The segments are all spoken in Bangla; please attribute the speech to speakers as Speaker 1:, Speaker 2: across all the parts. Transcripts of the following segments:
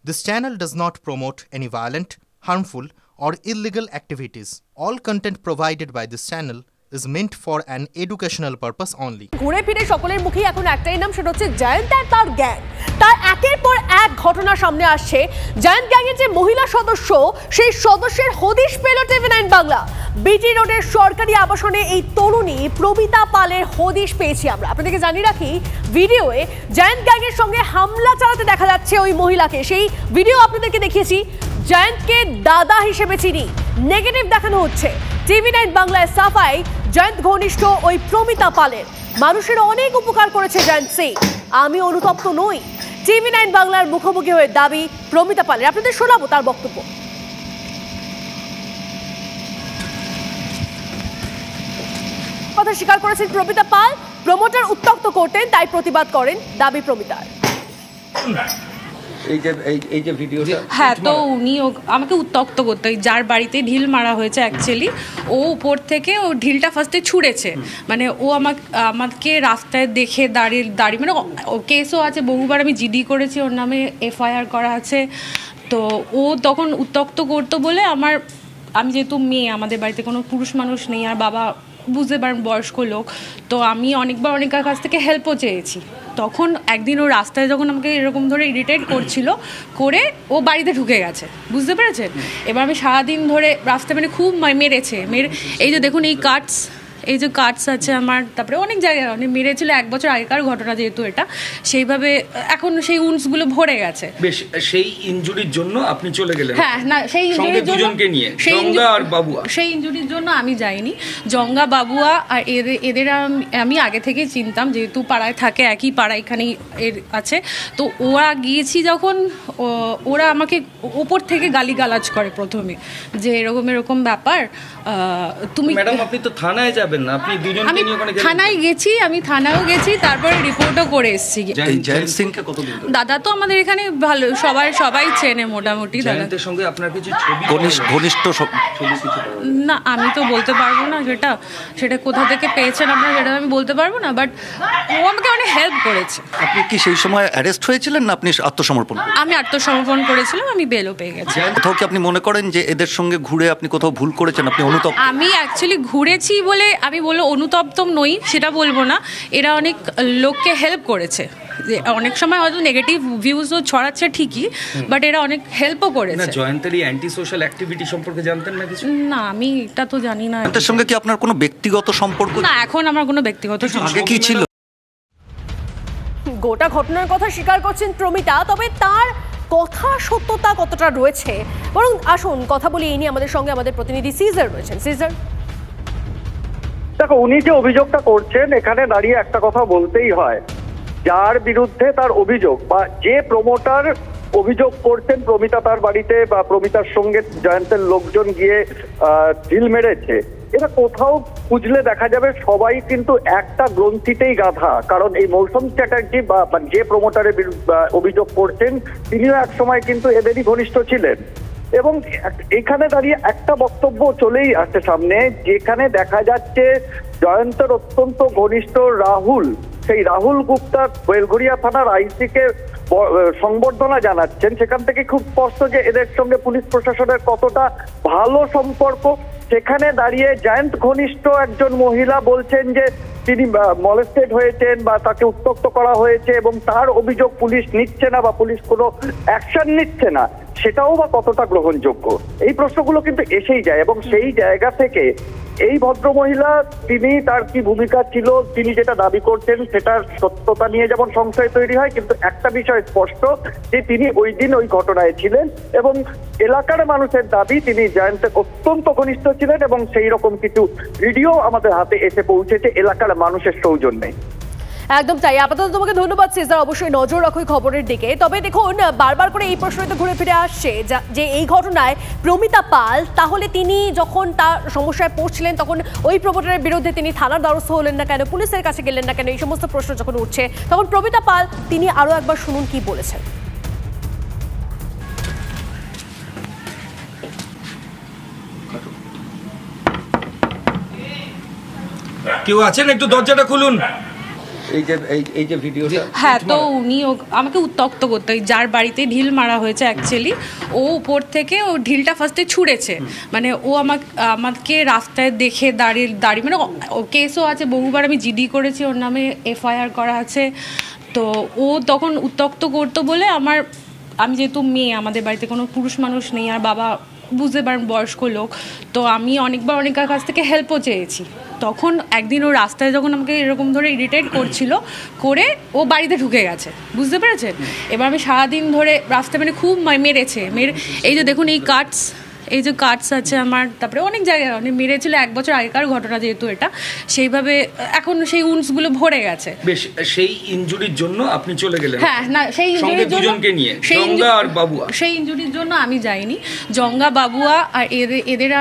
Speaker 1: This channel does not promote any violent, harmful, or illegal activities. All content provided by this channel is meant for an educational purpose only.
Speaker 2: ঘুরে ফিরে সকলের মুখেই এখন একটাই নাম, সেটা হচ্ছে জায়ান্ট আর তার গ্যাং। তার একের পর এক ঘটনা সামনে আসছে। জায়ান্ট গ্যাংয়ের যে মহিলা সদস্য, সেই সদস্যের হদিশ পেল TV9 বাংলা। বিটি রোডের সরকারি আবাসনে এই তরুণী প্রমিতা পালের হদিশ পেয়েছি আমরা। আপনাদেরকে জানিয়ে রাখি, ভিডিওয়ে জায়ান্ট গ্যাংয়ের সঙ্গে হামলা চালাতে দেখা যাচ্ছে ওই মহিলাকে। সেই ভিডিও আপনাদেরকে দেখিয়েছি। জায়ান্টকে দাদা হিসেবে চিনি, নেগেটিভ দেখানো হচ্ছে। TV9 বাংলায় সাফাই জায়ান্ট ঘনিষ্ঠ ওই প্রমিতা পালের। মানুষের অনেক উপকার করেছে জায়ান্ট সিং, আমি অনুতপ্ত নই। TV9 বাংলার মুখোমুখি হয়ে দাবি প্রমিতা পালের। আপনাদের শোনাবো তার বক্তব্য। কথা স্বীকার করেছেন প্রমিতা পাল। প্রমোটার উত্ত্যক্ত করতেন, তাই প্রতিবাদ করেন, দাবি প্রমিতার।
Speaker 3: এই যে ভিডিওটা,
Speaker 4: হ্যাঁ, তো উনি আমাকে উত্ত্যক্ত করতে, যার বাড়িতে ঢিল মারা হয়েছে অ্যাকচুয়ালি, ও উপর থেকে ও ঢিলটা ফার্স্টে ছুঁড়েছে। মানে ও আমাকে রাস্তায় দেখে দাঁড়িয়ে মানে কেসও আছে, বহুবার আমি জিডি করেছি, ওর নামে FIR করা আছে। তো ও তখন উত্ত্যক্ত করতো বলে আমি যেহেতু মেয়ে, আমাদের বাড়িতে কোনো পুরুষ মানুষ নেই, আর বাবা বুঝতে পারেন বয়স্ক লোক, তো আমি অনেকবার অনেকের কাছ থেকে হেল্পও চেয়েছি। তখন একদিন ও রাস্তায় যখন আমাকে এরকম ধরে ইরিটেট করছিল, করে ও বাড়িতে ঢুকে গেছে, বুঝতে পেরেছেন? এবার আমি সারাদিন ধরে রাস্তায় মানে খুব মেরেছে। এই যে দেখুন এই যে কাটস আছে আমার, তারপরে অনেক জায়গায় অনেক মেরেছিল। 1 বছর আগেকার ঘটনা যেহেতু এটা, সেইভাবে এখন সেই উন্ডসগুলো ভরে গেছে।
Speaker 3: বেশ, সেই ইনজুরির জন্য আপনি চলে গেলেন?
Speaker 4: হ্যাঁ, না, সেই ইনজুরির জন্য
Speaker 3: দুজনকে নিয়ে, জঙ্গা আর বাবুয়া,
Speaker 4: সেই ইনজুরির জন্য আমি যাইনি। জঙ্গা, বাবুয়া আর এদের আমি আগে থেকেই চিনতাম, যেহেতু পাড়ায় থাকে, একই পাড়া এখানেই এর আছে। তো ওরা গিয়েছি যখন, ওরা আমাকে ওপর থেকে গালিগালাজ করে প্রথমে, যে এরকম ব্যাপার। তুমি
Speaker 3: ম্যাডাম, আপনি তো থানায় যাবেন না, আপনি দুজনকে নিয়ে ওখানে গেলেন?
Speaker 4: থানায় গেছি, আমি থানায়ও গেছি, তারপরে রিপোর্টও করে এসেছি।
Speaker 3: জায়ান্ট সিংকে কতদিন?
Speaker 4: দাদা তো আমাদের এখানে ভালো, সবাই চেনে মোটামুটি।
Speaker 3: জায়ান্টের সঙ্গে আপনার কিছু ছবি, ঘনিষ্ঠ ছবি কিছু?
Speaker 4: না, আমি তো বলতে পারবো না সেটা কোথা থেকে পেয়েছেন আপনারা, সেটা আমি বলতে পারবো না, বাট ও আমাকে অনেক হেল্প করেছে।
Speaker 5: আপনি কি সেই সময় অ্যারেস্ট হয়েছিলেন, না আপনি আত্মসমর্পণ?
Speaker 4: আমি আত্মসমর্পণ করেছিলাম, আমি বেলও পেয়ে গেছি।
Speaker 5: কোথাও কি আপনি মনে করেন যে এদের সঙ্গে ঘুরে আপনি কোথাও ভুল করেছেন, আপনি অনুতপ্ত?
Speaker 4: আমি অ্যাকচুয়ালি ঘুরেছি বলে আমি বলবো অনুতপ্ত নই, সেটা বলবো না। এরা অনেক লোককে হেল্প করেছে। অনেক সময় হয়তো নেগেটিভ ভিউজও ছড়াচ্ছে ঠিকই, বাট এরা অনেক হেল্পও করেছে।
Speaker 3: না, জয়ন্তের এই অ্যান্টি সোশ্যাল অ্যাক্টিভিটি সম্পর্কে জানতেন না কিছু?
Speaker 4: না, আমি এটা তো জানি না।
Speaker 5: এদের সঙ্গে কি আপনার কোনো ব্যক্তিগত সম্পর্ক?
Speaker 4: না, এখন আমার কোনো ব্যক্তিগত
Speaker 5: আগে কি ছিল?
Speaker 2: গোটা ঘটনার কথা স্বীকার করছেন প্রমিতা, তবে তার কথা সত্যতা কতটা রয়েছে, বরং আসুন কথা বলি এই নিয়ে। আমাদের সঙ্গে আমাদের প্রতিনিধি সিজার রয়েছেন। সিজার,
Speaker 6: দেখো, উনি যে অভিযোগটা করছেন, এখানে দাঁড়িয়ে একটা কথা বলতেই হয়, যার বিরুদ্ধে তার অভিযোগ বা যে প্রমোটার অভিযোগ করছেন প্রমিতা তার বাড়িতে বা প্রমিতার সঙ্গে জয়ন্তের লোকজন গিয়ে ঢিল মেরেছে, এটা কোথাও খুঁজলে দেখা যাবে সবাই কিন্তু একটা গ্রন্থিতেই গাধা। কারণ এই মৌসুম চ্যাটার্জি বা যে প্রমোটারের অভিযোগ করছেন, তিনিও এক সময় কিন্তু এদেরই ঘনিষ্ঠ ছিলেন। এবং এখানে দাঁড়িয়ে একটা বক্তব্য চলেই আসছে সামনে, যেখানে দেখা যাচ্ছে জয়ন্তের অত্যন্ত ঘনিষ্ঠ রাহুল, সেই রাহুল গুপ্তা বেলঘরিয়া থানার আইসিকে সংবর্ধনা জানাচ্ছেন। সেখান থেকে খুব স্পষ্ট যে এদের সঙ্গে পুলিশ প্রশাসনের কতটা ভালো সম্পর্ক। সেখানে দাঁড়িয়ে জায়ান্ট ঘনিষ্ঠ একজন মহিলা বলছেন যে তিনি মলেস্টেড হয়েছেন বা তাকে উত্ত্যক্ত করা হয়েছে, এবং তার অভিযোগ পুলিশ নিচ্ছে না বা পুলিশ কোনো অ্যাকশন নিচ্ছে না, সেটাও বা কতটা গ্রহণযোগ্য? এই প্রশ্নগুলো কিন্তু এসেই যায়। এবং সেই জায়গা থেকে এই ভদ্রমহিলা, তিনি তার কি ভূমিকা ছিল, তিনি যেটা দাবি করছেন সেটার সত্যতা নিয়ে যেমন সংশয় তৈরি হয়, কিন্তু একটা বিষয় স্পষ্ট যে তিনি ওই দিন ওই ঘটনায় ছিলেন, এবং এলাকার মানুষের দাবি তিনি জায়ান্টের অত্যন্ত ঘনিষ্ঠ ছিলেন, এবং সেই রকম কিছু ভিডিও আমাদের হাতে এসে পৌঁছেছে এলাকার মানুষের সৌজন্যে।
Speaker 2: একদম তাই। আপাতত তোমাকে ধন্যবাদ সিজার, অবশ্যই নজর রাখো খবরের দিকে। তবে দেখুন, বারবার করে এই প্রশ্নই তো ঘুরে ফিরে আসছে যে এই ঘটনায় প্রমিতা পাল, তাহলে তিনি যখন তার সমস্যায় পড়ছিলেন তখন ওই প্রমোটারের বিরুদ্ধে তিনি থানার দ্বারস্থ হলেন না কেন, পুলিশের কাছে গেলেন না কেন, এই সমস্ত প্রশ্ন যখন উঠছে, তখন প্রমিতা পাল তিনি আরো একবার শুনুন কি বলেছেন।
Speaker 3: কেউ আছেন? একটু দরজাটা খুলুন।
Speaker 5: এই যে ভিডিওটা
Speaker 4: হ্যাঁ, তো উনি আমাকে উত্তক্ত করতো, যার বাড়িতে ঢিল মারা হয়েছে অ্যাকচুয়ালি ও উপর থেকে ও ঢিলটা ফার্স্টে ছুঁড়েছে, মানে ও আমাকে রাস্তায় দেখে দাঁড়িয়ে মানে ও কেসও আছে, বহুবার আমি জিডি করেছি, ওর নামে FIR করা আছে। তো ও তখন উত্তক্ত করতো বলে আমি যেহেতু মেয়ে, আমাদের বাড়িতে কোনো পুরুষ মানুষ নেই, আর বাবা বুঝতে পারেন বয়স্ক লোক, তো আমি অনেকবার অনেকের কাছ থেকে হেল্পও চেয়েছি। তখন একদিন ও রাস্তায় যখন আমাকে এরকম ধরে ইরিটেট করছিল, করে ও বাড়িতে ঢুকে গেছে, বুঝতে পেরেছেন? এবার আমি সারাদিন ধরে রাস্তায় মানে খুব মেরেছে, এই যে দেখুন এই যে কাটস আছে আমার, তারপরে অনেক জায়গায় অনেক মেরেছিল, 1 বছর আগেকার ঘটনা যেহেতু এটা, সেইভাবে এখন সেই উন্সগুলো ভরে গেছে।
Speaker 7: বেশ, সেই ইনজুরির জন্য আপনি চলে গেলেন?
Speaker 4: হ্যাঁ, না সেই ইনজুরির জন্য
Speaker 7: দুজনকে নিয়ে, জঙ্গা আর বাবুয়া,
Speaker 4: সেই ইনজুরির জন্য আমি যাইনি। জঙ্গা, বাবুয়া আর এদের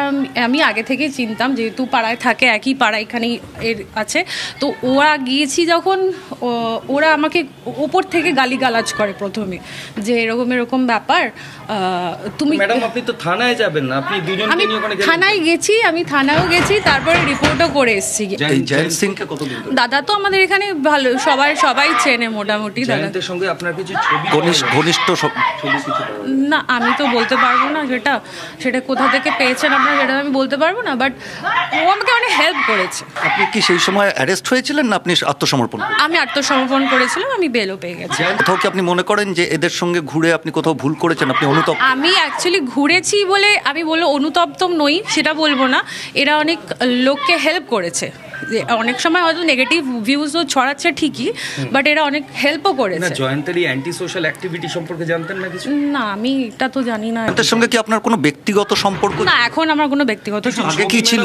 Speaker 4: আমি আগে থেকে চিনতাম, যেহেতু পাড়ায় থাকে, একই পাড়া এখানেই এর আছে। তো ওরা গিয়েছি যখন, ওরা আমাকে ওপর থেকে গালিগালাজ করে প্রথমে, যে এরকম ব্যাপার, তুমি
Speaker 7: ম্যাডাম আপনি তো থানায় যাবেন না, আপনি দুজনকে নিয়ে ওখানে গেলেন?
Speaker 4: থানায় গেছি, আমি থানায়ও গেছি, তারপরে রিপোর্টও করে এসেছি।
Speaker 5: জয়ন্ত সিংকে কতদিন?
Speaker 4: দাদা তো আমাদের এখানে ভালো, সবাই চেনে মোটামুটি।
Speaker 7: জয়ন্তের সঙ্গে আপনার কিছু ছবি,
Speaker 5: ঘনিষ্ঠ
Speaker 4: না, আমি তো বলতে পারবো না সেটা কোথা থেকে পেয়েছেন আপনারা, সেটা আমি বলতে পারবো না, বাট ও আমাকে অনেক হেল্প করেছে।
Speaker 5: আপনি কি সেই সময় অ্যারেস্ট হয়েছিলেন না আপনি আত্মসমর্পণ?
Speaker 4: আমি আত্মসমর্পণ করেছিলাম, আমি বেলও পেয়ে গেছি।
Speaker 5: কোথাও কি আপনি মনে করেন যে এদের সঙ্গে ঘুরে আপনি কোথাও ভুল করেছেন, আপনি অনুতপ্ত?
Speaker 4: আমি অ্যাকচুয়ালি ঘুরেছি বলে আমি বলবো অনুতপ্ত নই, সেটা বলবো না। এরা অনেক লোককে হেল্প করেছে, অনেক সময় হয়তো নেগেটিভ ভিউজও ছড়াচ্ছে ঠিকই, বাট এরা অনেক হেল্পও করেছে।
Speaker 7: না, জয়ন্তের এই অ্যান্টি সোশ্যাল অ্যাক্টিভিটি সম্পর্কে জানতেন না কিছু?
Speaker 4: না, আমি এটা তো জানি না।
Speaker 5: এদের সঙ্গে কি আপনার কোনো ব্যক্তিগত সম্পর্ক?
Speaker 4: না, এখন আমার কোনো ব্যক্তিগত সম্পর্ক
Speaker 5: আগে কি ছিল?